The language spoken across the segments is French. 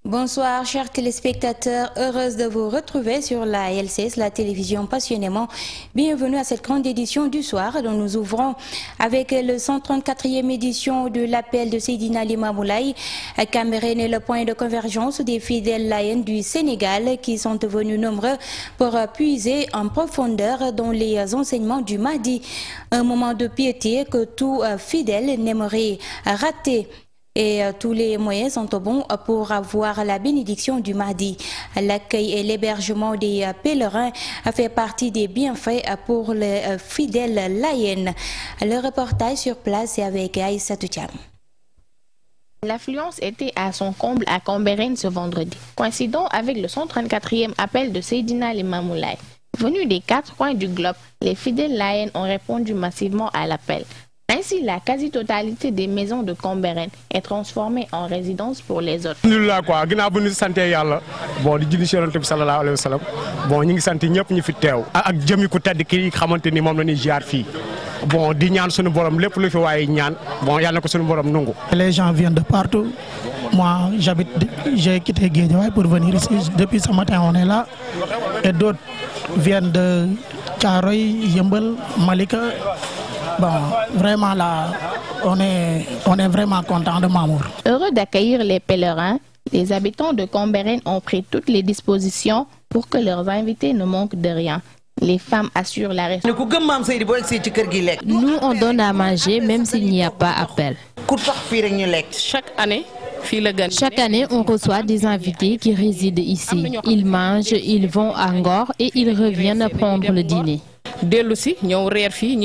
Bonsoir chers téléspectateurs, heureuse de vous retrouver sur la LCS, la télévision passionnément. Bienvenue à cette grande édition du soir dont nous ouvrons avec le 134e édition de l'appel de Seydina Limamou Laye. Cambérène est le point de convergence des fidèles layènes du Sénégal qui sont venus nombreux pour puiser en profondeur dans les enseignements du Mahdi. Un moment de piété que tout fidèle n'aimerait rater. Et tous les moyens sont bons pour avoir la bénédiction du Mahdi. L'accueil et l'hébergement des pèlerins fait partie des bienfaits pour les fidèles layènes. Le reportage sur place est avec Aïssatou Thiam. L'affluence était à son comble à Cambérène ce vendredi, coïncidant avec le 134e appel de Seydina Limamou Laye. Venus des 4 coins du globe, les fidèles layènes ont répondu massivement à l'appel. Ainsi, la quasi-totalité des maisons de Cambérène est transformée en résidence pour les autres. Nous Les gens viennent de partout. Moi, j'ai quitté Guédiawaye pour venir ici. Depuis ce matin, on est là. Et d'autres viennent de Thiaroye, Yeumbeul, Malika. Bon, vraiment là, on est vraiment content de Mamour. Heureux d'accueillir les pèlerins, les habitants de Cambérène ont pris toutes les dispositions pour que leurs invités ne manquent de rien. Les femmes assurent la réception. Nous, on donne à manger même s'il n'y a pas appel. Chaque année, on reçoit des invités qui résident ici. Ils mangent, ils vont à Ngor et ils reviennent prendre le dîner.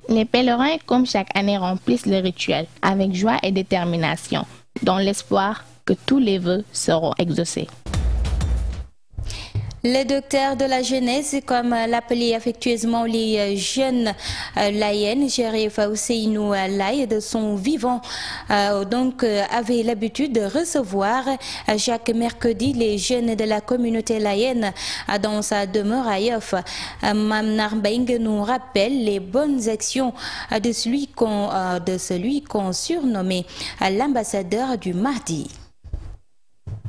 Les pèlerins, comme chaque année, remplissent le rituel avec joie et détermination, dans l'espoir que tous les vœux seront exaucés. Le docteur de la jeunesse, comme l'appelaient affectueusement les jeunes layènes, Chérif Ousseynou Laye, de son vivant, avait l'habitude de recevoir chaque mercredi les jeunes de la communauté layène dans sa demeure à Yoff. Mamnar Mbengue nous rappelle les bonnes actions de celui qu'on surnommait l'ambassadeur du Mahdi.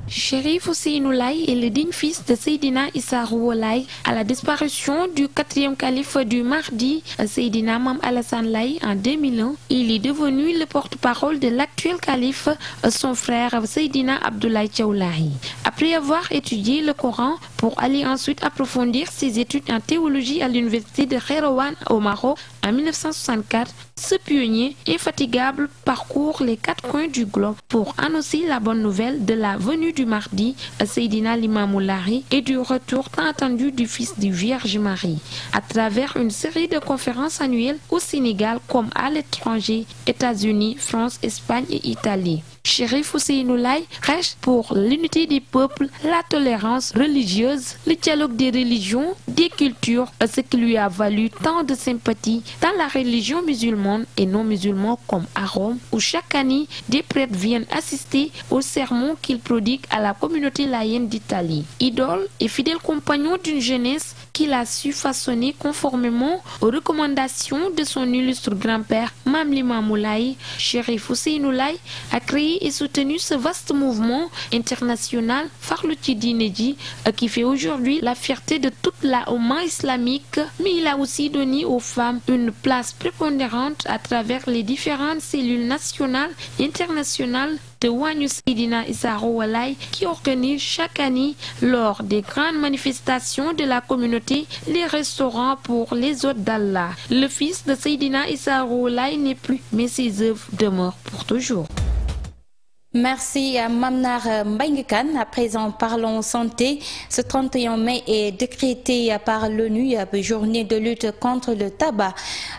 Chérif Ousseynou Laye est le digne fils de Seydina Issa Rouhou Laye. À la disparition du 4e calife du Mahdi, Seydina Mam Alassane Laye, en 2001, il est devenu le porte-parole de l'actuel calife, son frère Seydina Abdoulaye Thiaw Laye. Après avoir étudié le Coran pour aller ensuite approfondir ses études en théologie à l'université de Kairouan au Maroc en 1964, ce pionnier infatigable parcourt les 4 coins du globe pour annoncer la bonne nouvelle de la venue du Mahdi, Seydina Limamou Laye, et du retour tant attendu du fils du Vierge Marie. À travers une série de conférences annuelles au Sénégal comme à l'étranger, États-Unis, France, Espagne et Italie. Chérif Ousseynou Laye prêche pour l'unité des peuples, la tolérance religieuse, le dialogue des religions, des cultures, ce qui lui a valu tant de sympathie dans la religion musulmane et non musulmane comme à Rome, où chaque année des prêtres viennent assister aux sermons qu'il prodigue à la communauté layène d'Italie. Idole et fidèle compagnon d'une jeunesse qu'il a su façonner conformément aux recommandations de son illustre grand-père Mam Limamou Laye, Chérif Ousseynou Laye a créé et soutenu ce vaste mouvement international Farlouti Dinéji qui fait aujourd'hui la fierté de toute la Oumma islamique, mais il a aussi donné aux femmes une place prépondérante à travers les différentes cellules nationales et internationales de Wanyu Seydina Issa Rouhou Laye qui organise chaque année lors des grandes manifestations de la communauté les restaurants pour les hôtes d'Allah. Le fils de Seydina Issa Rouhou Laye n'est plus, mais ses œuvres demeurent pour toujours. Merci à Mamnar Mbengue. À présent, parlons santé. Ce 31 mai est décrété par l'ONU journée de lutte contre le tabac.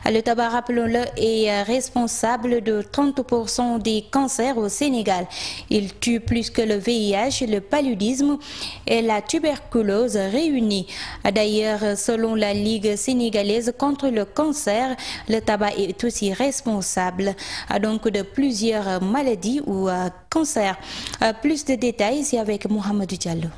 Le tabac, rappelons-le, est responsable de 30% des cancers au Sénégal. Il tue plus que le VIH, le paludisme et la tuberculose réunis. D'ailleurs, selon la Ligue sénégalaise contre le cancer, le tabac est aussi responsable donc de plusieurs maladies ou cancer. Plus de détails ici avec Mohamedou Diallo.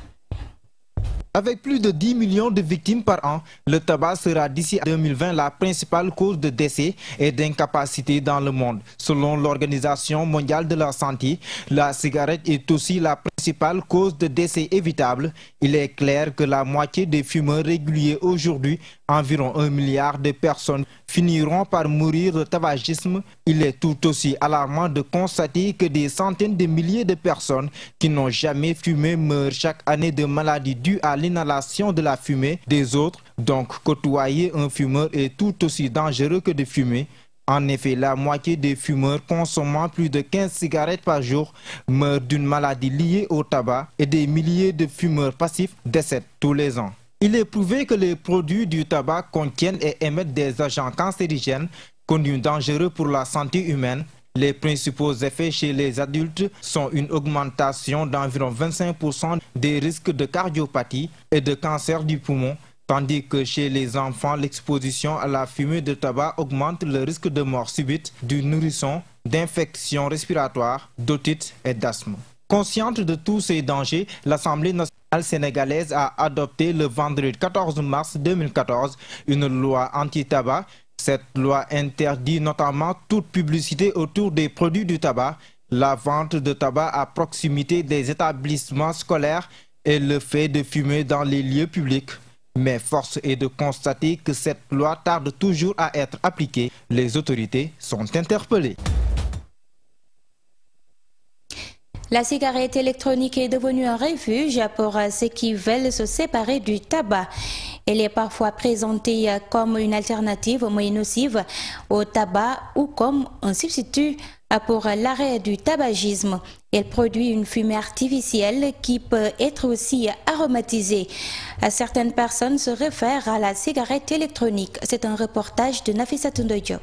Avec plus de 10 millions de victimes par an, le tabac sera d'ici à 2020 la principale cause de décès et d'incapacité dans le monde. Selon l'Organisation mondiale de la santé, la cigarette est aussi la principale principale cause de décès évitable. Il est clair que la moitié des fumeurs réguliers aujourd'hui, environ 1 milliard de personnes, finiront par mourir de tabagisme. Il est tout aussi alarmant de constater que des centaines de milliers de personnes qui n'ont jamais fumé meurent chaque année de maladies dues à l'inhalation de la fumée des autres. Donc, côtoyer un fumeur est tout aussi dangereux que de fumer. En effet, la moitié des fumeurs consommant plus de 15 cigarettes par jour meurent d'une maladie liée au tabac et des milliers de fumeurs passifs décèdent tous les ans. Il est prouvé que les produits du tabac contiennent et émettent des agents cancérigènes connus dangereux pour la santé humaine. Les principaux effets chez les adultes sont une augmentation d'environ 25% des risques de cardiopathie et de cancer du poumon, tandis que chez les enfants, l'exposition à la fumée de tabac augmente le risque de mort subite du nourrisson, d'infections respiratoires, d'otite et d'asthme. Consciente de tous ces dangers, l'Assemblée nationale sénégalaise a adopté le vendredi 14 mars 2014 une loi anti-tabac. Cette loi interdit notamment toute publicité autour des produits du tabac, la vente de tabac à proximité des établissements scolaires et le fait de fumer dans les lieux publics. Mais force est de constater que cette loi tarde toujours à être appliquée. Les autorités sont interpellées. La cigarette électronique est devenue un refuge pour ceux qui veulent se séparer du tabac. Elle est parfois présentée comme une alternative moins nocive au tabac ou comme un substitut pour l'arrêt du tabagisme. Elle produit une fumée artificielle qui peut être aussi aromatisée. Certaines personnes se réfèrent à la cigarette électronique. C'est un reportage de Nafissa Ndoye Diop.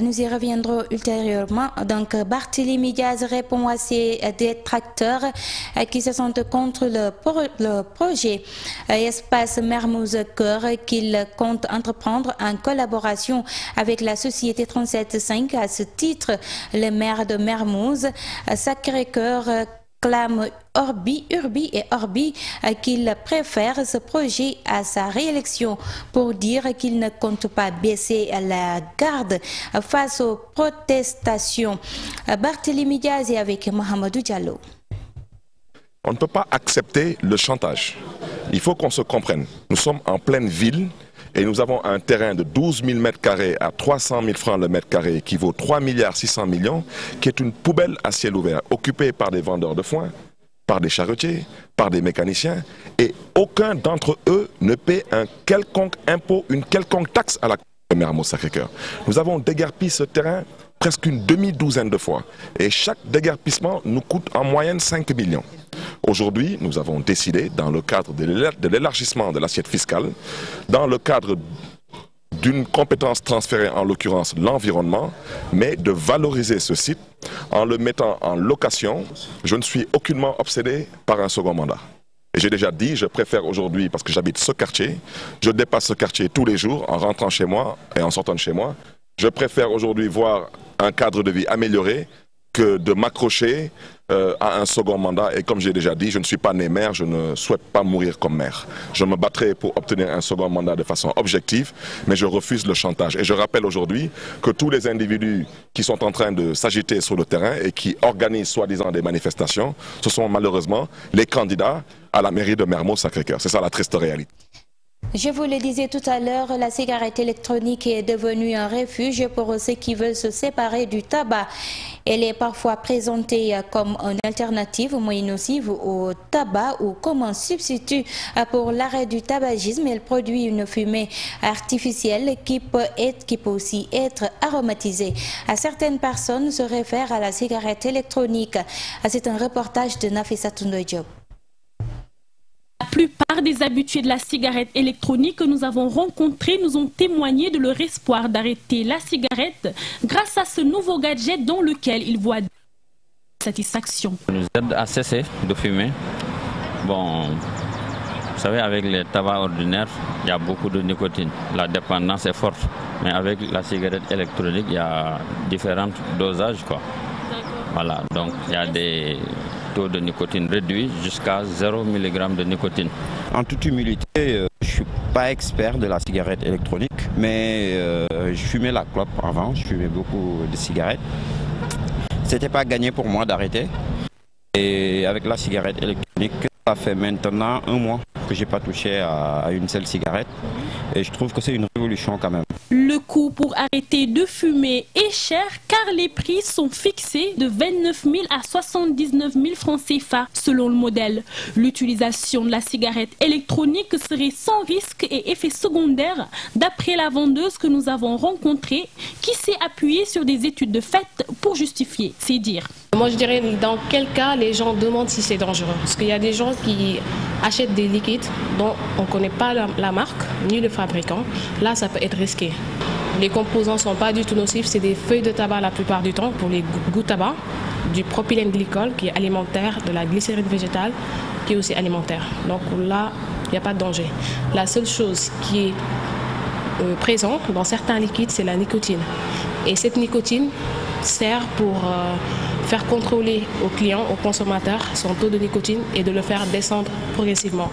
Nous y reviendrons ultérieurement. Donc, Barthélémy Diaz répond à ses détracteurs qui se sentent contre le projet Espace Mermoz Cœur qu'il compte entreprendre en collaboration avec la société 37.5. À ce titre, le maire de Mermoz, Sacré-Cœur, clame Urbi et Orbi qu'il préfère ce projet à sa réélection pour dire qu'il ne compte pas baisser la garde face aux protestations. Barthélémy Diaz est avec Mohamedou Diallo. On ne peut pas accepter le chantage. Il faut qu'on se comprenne. Nous sommes en pleine ville et nous avons un terrain de 12 000 m² à 300 000 francs le mètre carré qui vaut 3 600 millions, qui est une poubelle à ciel ouvert, occupée par des vendeurs de foin, par des charretiers, par des mécaniciens, et aucun d'entre eux ne paie un quelconque impôt, une quelconque taxe à la commune de Mermoz Sacré-Cœur. Nous avons déguerpi ce terrain presque une demi-douzaine de fois, et chaque déguerpissement nous coûte en moyenne 5 millions. Aujourd'hui, nous avons décidé, dans le cadre de l'élargissement de l'assiette fiscale, dans le cadre d'une compétence transférée, en l'occurrence l'environnement, mais de valoriser ce site en le mettant en location. Je ne suis aucunement obsédé par un second mandat. Et j'ai déjà dit, je préfère aujourd'hui, parce que j'habite ce quartier, je dépasse ce quartier tous les jours en rentrant chez moi et en sortant de chez moi. Je préfère aujourd'hui voir un cadre de vie amélioré que de m'accrocher à un second mandat. Et comme j'ai déjà dit, je ne suis pas né maire, je ne souhaite pas mourir comme maire. Je me battrai pour obtenir un second mandat de façon objective, mais je refuse le chantage. Et je rappelle aujourd'hui que tous les individus qui sont en train de s'agiter sur le terrain et qui organisent soi-disant des manifestations, ce sont malheureusement les candidats à la mairie de Mermoz Sacré-Cœur. C'est ça la triste réalité. Je vous le disais tout à l'heure, la cigarette électronique est devenue un refuge pour ceux qui veulent se séparer du tabac. Elle est parfois présentée comme une alternative moins nocive au tabac ou comme un substitut pour l'arrêt du tabagisme. Elle produit une fumée artificielle qui peut aussi être aromatisée. Certaines personnes se réfèrent à la cigarette électronique. C'est un reportage de Nafissa Ndoye Diop. La plupart des habitués de la cigarette électronique que nous avons rencontrés nous ont témoigné de leur espoir d'arrêter la cigarette grâce à ce nouveau gadget dans lequel ils voient satisfaction. Ça nous aide à cesser de fumer. Bon, vous savez, avec les tabacs ordinaires, il y a beaucoup de nicotine. La dépendance est forte. Mais avec la cigarette électronique, il y a différents dosages, quoi. Voilà, donc il y a des taux de nicotine réduit jusqu'à 0 mg de nicotine. En toute humilité, je ne suis pas expert de la cigarette électronique, mais je fumais la clope avant, je fumais beaucoup de cigarettes. C'était pas gagné pour moi d'arrêter. Et avec la cigarette électronique, ça fait maintenant 1 mois que je n'ai pas touché à une seule cigarette. Et je trouve que c'est une révolution quand même. Le coût pour arrêter de fumer est cher car les prix sont fixés de 29 000 à 79 000 francs CFA selon le modèle. L'utilisation de la cigarette électronique serait sans risque et effet secondaire d'après la vendeuse que nous avons rencontrée qui s'est appuyée sur des études de fait pour justifier ses dires. Moi je dirais dans quel cas les gens demandent si c'est dangereux. Parce qu'il y a des gens qui achètent des liquides dont on ne connaît pas la marque ni le fabricant. Là ça peut être risqué. Les composants ne sont pas du tout nocifs, c'est des feuilles de tabac la plupart du temps pour les goûts tabac, du propylène glycol qui est alimentaire, de la glycérine végétale qui est aussi alimentaire. Donc là, il n'y a pas de danger. La seule chose qui est présente dans certains liquides, c'est la nicotine. Et cette nicotine sert pour faire contrôler au client, au consommateur, son taux de nicotine et de le faire descendre progressivement.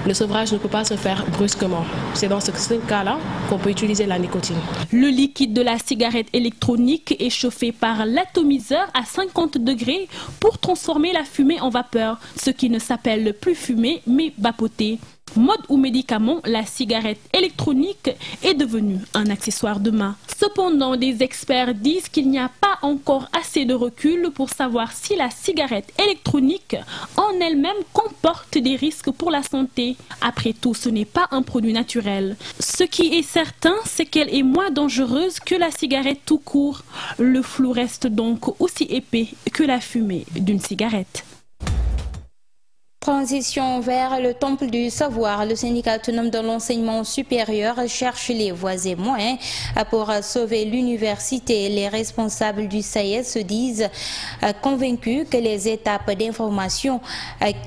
Le sevrage ne peut pas se faire brusquement. C'est dans ce cas-là qu'on peut utiliser la nicotine. Le liquide de la cigarette électronique est chauffé par l'atomiseur à 50 degrés pour transformer la fumée en vapeur, ce qui ne s'appelle plus fumée mais vapoter. Mode ou médicament, la cigarette électronique est devenue un accessoire de main. Cependant, des experts disent qu'il n'y a pas encore assez de recul pour savoir si la cigarette électronique en elle-même comporte des risques pour la santé. Après tout, ce n'est pas un produit naturel. Ce qui est certain, c'est qu'elle est moins dangereuse que la cigarette tout court. Le flou reste donc aussi épais que la fumée d'une cigarette. Transition vers le temple du savoir. Le syndicat autonome de l'enseignement supérieur cherche les voies et moyens pour sauver l'université. Les responsables du SAES se disent convaincus que les étapes d'information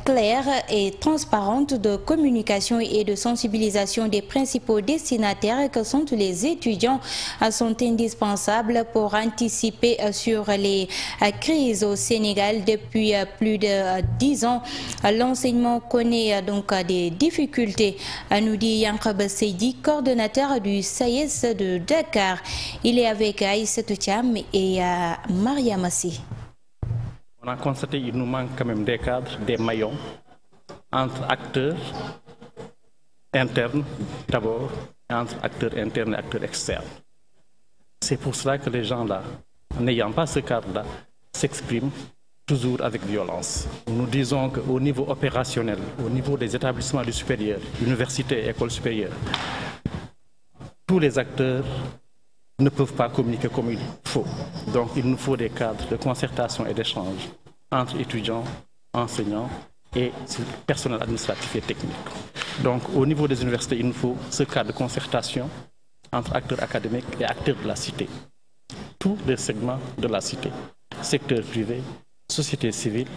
claires et transparentes de communication et de sensibilisation des principaux destinataires que sont les étudiants sont indispensables pour anticiper sur les crises au Sénégal. Depuis plus de 10 ans, l'enseignement connaît donc des difficultés, nous dit Yankaba Seydi, coordonnateur du SAES de Dakar. Il est avec Aïssatou Thiam et Maria Massi. On a constaté qu'il nous manque quand même des cadres, des maillons entre acteurs internes d'abord, et entre acteurs internes et acteurs externes. C'est pour cela que les gens là, n'ayant pas ce cadre-là, s'expriment toujours avec violence. Nous disons qu'au niveau opérationnel, au niveau des établissements du supérieur, universités, écoles supérieures, tous les acteurs ne peuvent pas communiquer comme il faut. Donc il nous faut des cadres de concertation et d'échange entre étudiants, enseignants et personnel administratif et technique. Donc au niveau des universités, il nous faut ce cadre de concertation entre acteurs académiques et acteurs de la cité. Tous les segments de la cité, secteur privé, société civile,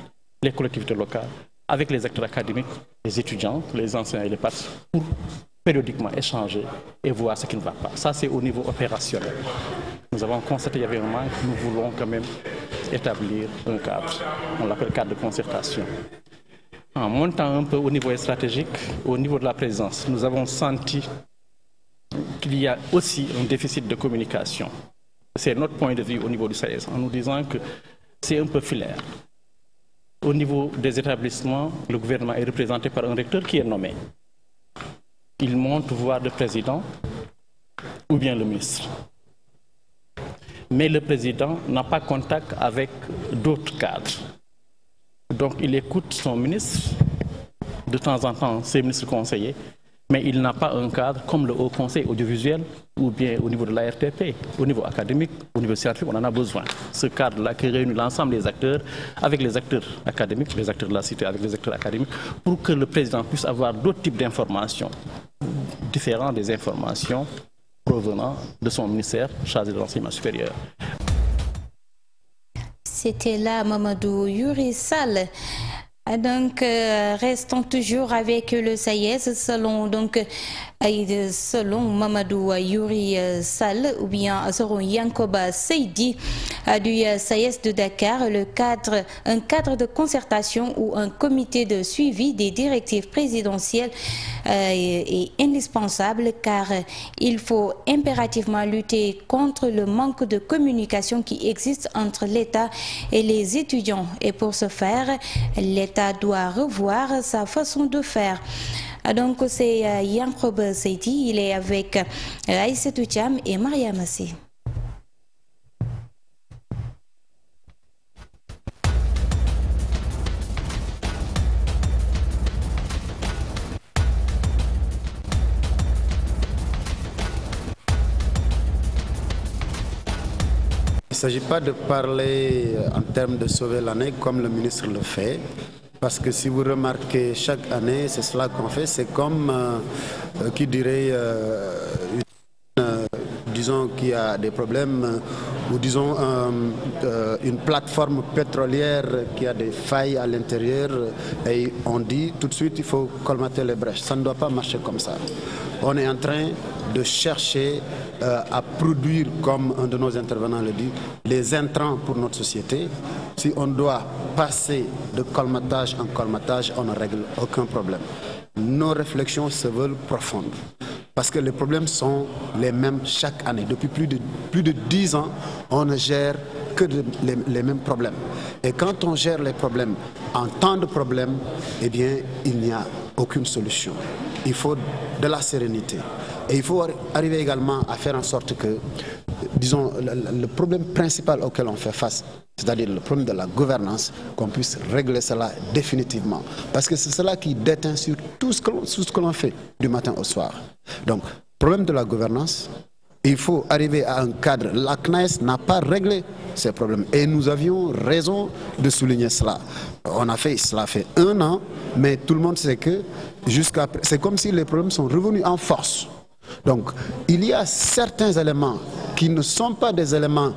les collectivités locales, avec les acteurs académiques, les étudiants, les enseignants et les parents, pour périodiquement échanger et voir ce qui ne va pas. Ça, c'est au niveau opérationnel. Nous avons constaté qu'il y avait un manque, nous voulons quand même établir un cadre. On l'appelle cadre de concertation. En montant un peu au niveau stratégique, au niveau de la présidence, nous avons senti qu'il y a aussi un déficit de communication. C'est notre point de vue au niveau du SAES, en nous disant que c'est un peu filaire. Au niveau des établissements, le gouvernement est représenté par un recteur qui est nommé. Il monte voir le président ou bien le ministre. Mais le président n'a pas contact avec d'autres cadres. Donc il écoute son ministre, de temps en temps ses ministres conseillers, mais il n'a pas un cadre comme le Haut Conseil audiovisuel ou bien au niveau de l'ARTP, au niveau académique, au niveau scientifique, on en a besoin. Ce cadre-là qui réunit l'ensemble des acteurs, avec les acteurs académiques, les acteurs de la cité, avec les acteurs académiques, pour que le président puisse avoir d'autres types d'informations, différentes des informations provenant de son ministère chargé de l'enseignement supérieur. C'était là Mamadou Yuri Sall. Donc, restons toujours avec le SAES. Selon donc Selon Mamadou Yuri Sall ou bien selon Yankoba Seidi du SAES de Dakar, un cadre de concertation ou un comité de suivi des directives présidentielles est indispensable car il faut impérativement lutter contre le manque de communication qui existe entre l'État et les étudiants. Et pour ce faire, l'État doit revoir sa façon de faire. Donc c'est Yankob Seidi, il est avec Aïssatou Thiam et Maria Massé. Il ne s'agit pas de parler en termes de sauver l'année comme le ministre le fait. Parce que si vous remarquez, chaque année, c'est cela qu'on fait. C'est comme, qui dirait, disons qu'il y a des problèmes, ou disons une plateforme pétrolière qui a des failles à l'intérieur, et on dit tout de suite il faut colmater les brèches. Ça ne doit pas marcher comme ça. On est en train de chercher à produire, comme un de nos intervenants le dit, les intrants pour notre société. Si on doit passer de colmatage en colmatage, on ne règle aucun problème. Nos réflexions se veulent profondes. Parce que les problèmes sont les mêmes chaque année. Depuis plus de 10 ans, on ne gère que les mêmes problèmes. Et quand on gère les problèmes en temps de problème, eh bien, il n'y a aucune solution. Il faut de la sérénité. Et il faut arriver également à faire en sorte que, disons, le problème principal auquel on fait face, c'est-à-dire le problème de la gouvernance, qu'on puisse régler cela définitivement. Parce que c'est cela qui déteint sur tout ce que l'on fait du matin au soir. Donc, problème de la gouvernance, il faut arriver à un cadre. La CNES n'a pas réglé ces problèmes. Et nous avions raison de souligner cela. Cela fait 1 an, mais tout le monde sait que c'est comme si les problèmes sont revenus en force. Donc, il y a certains éléments qui ne sont pas des éléments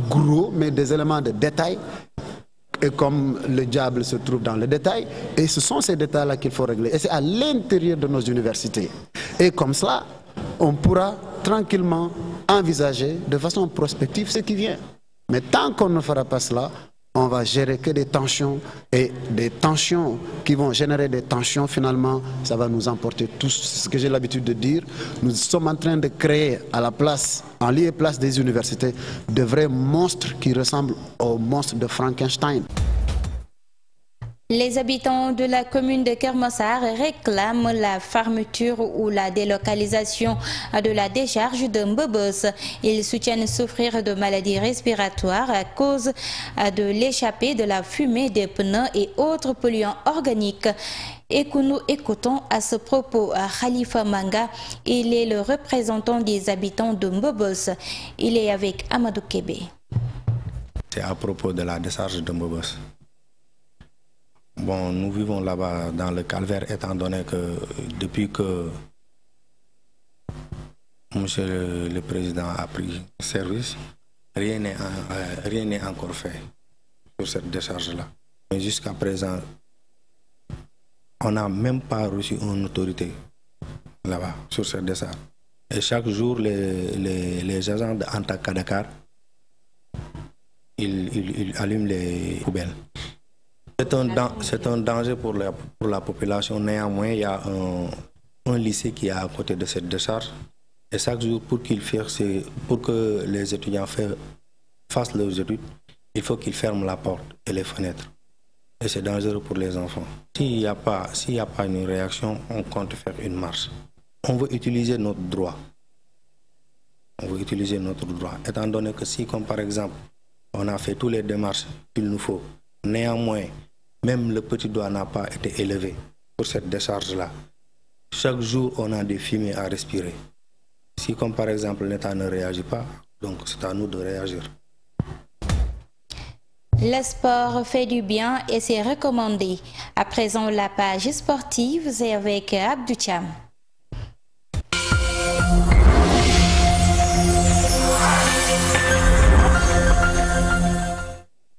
gros, mais des éléments de détail. Et comme le diable se trouve dans le détail, et ce sont ces détails-là qu'il faut régler. Et c'est à l'intérieur de nos universités. Et comme cela, on pourra tranquillement envisager de façon prospective ce qui vient. Mais tant qu'on ne fera pas cela, on va gérer que des tensions, et des tensions qui vont générer des tensions, finalement, ça va nous emporter tous. C'est ce que j'ai l'habitude de dire. Nous sommes en train de créer à la place, en lieu et place des universités, de vrais monstres qui ressemblent aux monstres de Frankenstein. Les habitants de la commune de Kermassar réclament la fermeture ou la délocalisation de la décharge de Mbobos. Ils soutiennent souffrir de maladies respiratoires à cause de l'échappée de la fumée des pneus et autres polluants organiques. Et que nous écoutons à ce propos Khalifa Manga. Il est le représentant des habitants de Mbobos. Il est avec Amadou Kébé. C'est à propos de la décharge de Mbobos. Bon, nous vivons là-bas dans le calvaire, étant donné que depuis que Monsieur le Président a pris service, rien n'est encore fait sur cette décharge-là. Mais jusqu'à présent, on n'a même pas reçu une autorité là-bas sur cette décharge. Et chaque jour, les agents d'Antaka Dakar, ils allument les poubelles. C'est un danger pour la population. Néanmoins, il y a un lycée qui est à côté de cette décharge. Et chaque jour, pour que les étudiants fassent leurs études, il faut qu'ils ferment la porte et les fenêtres. Et c'est dangereux pour les enfants. S'il n'y a pas une réaction, on compte faire une marche. On veut utiliser notre droit. Étant donné que si, comme par exemple, on a fait toutes les démarches qu'il nous faut, néanmoins, même le petit doigt n'a pas été élevé pour cette décharge-là. Chaque jour, on a des fumées à respirer. Si, comme par exemple, l'État ne réagit pas, donc c'est à nous de réagir. Le sport fait du bien et c'est recommandé. À présent, la page sportive, c'est avec Abdou Thiam.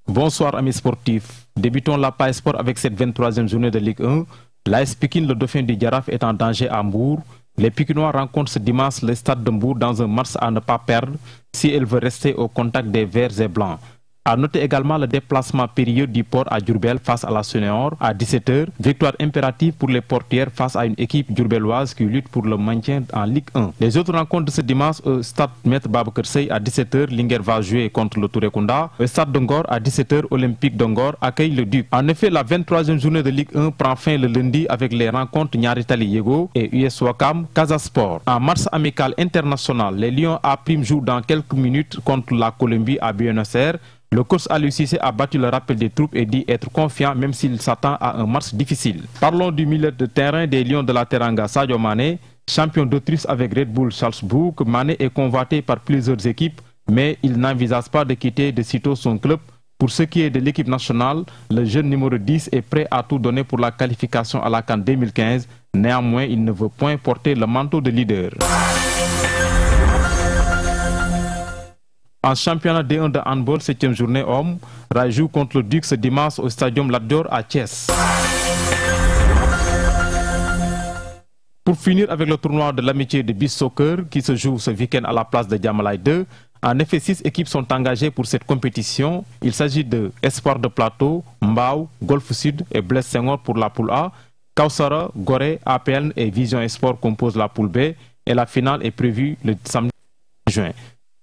Bonsoir amis sportifs. Débutons la page sport avec cette 23e journée de Ligue 1. L'AS Pikine, le dauphin du Jaraaf, est en danger à Mbour. Les Pikinois rencontrent ce dimanche le Stade de Mbour dans un match à ne pas perdre si elle veut rester au contact des Verts et Blancs. À noter également le déplacement périlleux du Port à Diourbel face à la Sénéor à 17 h. Victoire impérative pour les portières face à une équipe diourbelloise qui lutte pour le maintien en Ligue 1. Les autres rencontres de ce dimanche au Stade Maître Babacar Seye à 17 h. Linguère va jouer contre le Touré Kunda. Au Stade de Ngor à 17 h. Olympique de Ngor accueille le Duc. En effet, la 23e journée de Ligue 1 prend fin le lundi avec les rencontres Niary Tally Yego et US Ouakam Casa Sport. En match amical international, les Lions A' jouent dans quelques minutes contre la Colombie à Buenos Aires. Le coach Aliou Cissé a battu le rappel des troupes et dit être confiant même s'il s'attend à un match difficile. Parlons du milieu de terrain des Lions de la Teranga, Sadio Mané. Champion d'Autriche avec Red Bull Salzbourg, Mané est convoité par plusieurs équipes, mais il n'envisage pas de quitter de sitôt son club. Pour ce qui est de l'équipe nationale, le jeune numéro 10 est prêt à tout donner pour la qualification à la CAN 2015. Néanmoins, il ne veut point porter le manteau de leader. En championnat D1 de handball, 7e journée homme, Ray joue contre le Duc ce dimanche au stadium Lat Dior à Thiès. Pour finir avec le tournoi de l'amitié de Beach Soccer qui se joue ce week-end à la place de Diamalai 2, en effet 6 équipes sont engagées pour cette compétition. Il s'agit de Espoir de Plateau, Mbao, Golfe Sud et Blaise Senghor pour la poule A. Kausara, Gorée, APN et Vision Sport composent la poule B et la finale est prévue le samedi juin.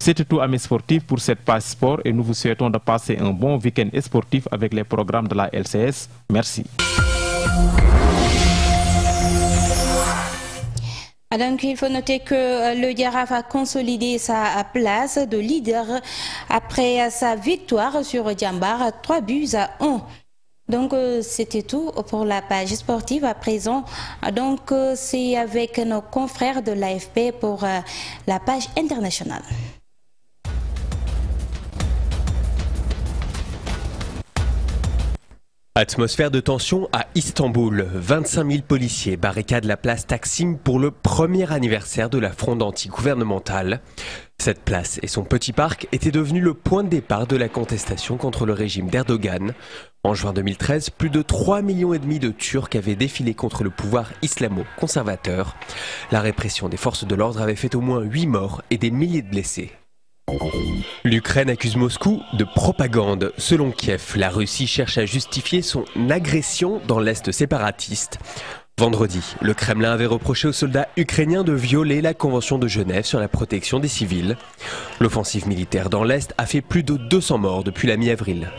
C'est tout amis sportifs pour cette page sport et nous vous souhaitons de passer un bon week-end sportif avec les programmes de la LCS. Merci. Donc, il faut noter que le Jaraaf a consolidé sa place de leader après sa victoire sur Djambar, 3-1. Donc, c'était tout pour la page sportive. À présent, donc, c'est avec nos confrères de l'AFP pour la page internationale. Atmosphère de tension à Istanbul. 25 000 policiers barricadent la place Taksim pour le premier anniversaire de la fronde anti-gouvernementale. Cette place et son petit parc étaient devenus le point de départ de la contestation contre le régime d'Erdogan. En juin 2013, plus de 3,5 millions de Turcs avaient défilé contre le pouvoir islamo-conservateur. La répression des forces de l'ordre avait fait au moins 8 morts et des milliers de blessés. L'Ukraine accuse Moscou de propagande. Selon Kiev, la Russie cherche à justifier son agression dans l'Est séparatiste. Vendredi, le Kremlin avait reproché aux soldats ukrainiens de violer la Convention de Genève sur la protection des civils. L'offensive militaire dans l'Est a fait plus de 200 morts depuis la mi-avril.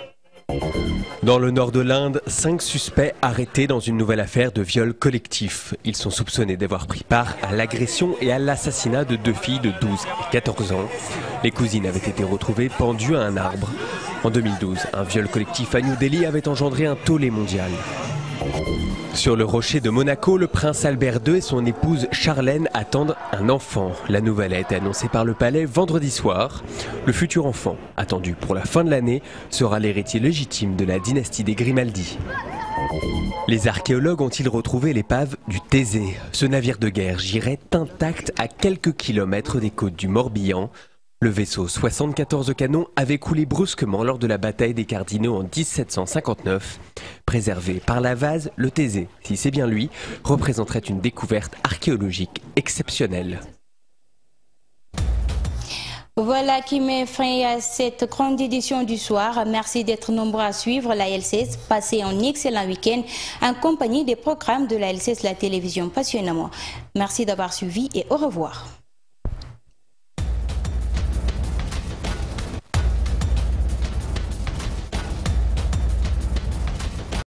Dans le nord de l'Inde, 5 suspects arrêtés dans une nouvelle affaire de viol collectif. Ils sont soupçonnés d'avoir pris part à l'agression et à l'assassinat de 2 filles de 12 et 14 ans. Les cousines avaient été retrouvées pendues à un arbre. En 2012, un viol collectif à New Delhi avait engendré un tollé mondial. Sur le rocher de Monaco, le prince Albert II et son épouse Charlène attendent un enfant. La nouvelle a été annoncée par le palais vendredi soir. Le futur enfant, attendu pour la fin de l'année, sera l'héritier légitime de la dynastie des Grimaldi. Les archéologues ont-ils retrouvé l'épave du Thésée? Ce navire de guerre girait intact à quelques kilomètres des côtes du Morbihan. Le vaisseau 74 canons avait coulé brusquement lors de la bataille des Cardinaux en 1759. Préservé par la vase, le Thésée, si c'est bien lui, représenterait une découverte archéologique exceptionnelle. Voilà qui met fin à cette grande édition du soir. Merci d'être nombreux à suivre la LCS. Passez un excellent week-end en compagnie des programmes de la LCS, la télévision passionnément. Merci d'avoir suivi et au revoir.